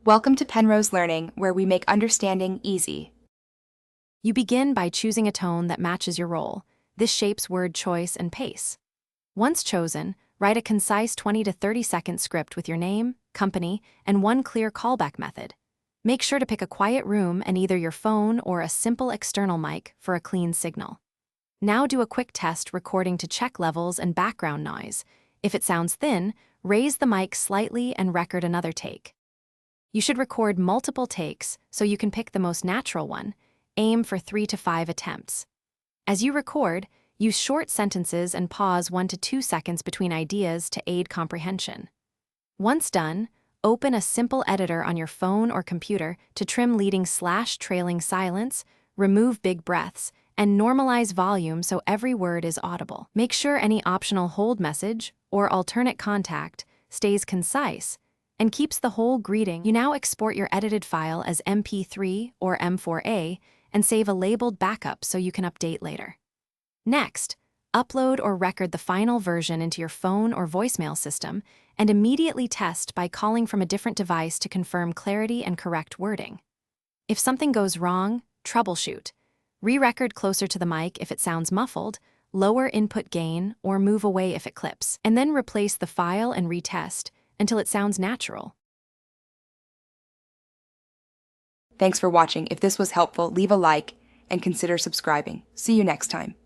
Welcome to Penrose Learning, where we make understanding easy. You begin by choosing a tone that matches your role. This shapes word choice and pace. Once chosen, write a concise 20 to 30-second script with your name, company, and one clear callback method. Make sure to pick a quiet room and either your phone or a simple external mic for a clean signal. Now do a quick test recording to check levels and background noise. If it sounds thin, raise the mic slightly and record another take. You should record multiple takes so you can pick the most natural one. Aim for 3 to 5 attempts. As you record, use short sentences and pause 1 to 2 seconds between ideas to aid comprehension. Once done, open a simple editor on your phone or computer to trim leading/trailing silence, remove big breaths, and normalize volume so every word is audible. Make sure any optional hold message or alternate contact stays concise and keeps the whole greeting. You now export your edited file as MP3 or M4A and save a labeled backup so you can update later. Next, upload or record the final version into your phone or voicemail system and immediately test by calling from a different device to confirm clarity and correct wording. If something goes wrong, troubleshoot. Re-record closer to the mic if it sounds muffled, lower input gain, or move away if it clips, and then replace the file and retest until it sounds natural. Thanks for watching. If this was helpful, leave a like and consider subscribing. See you next time.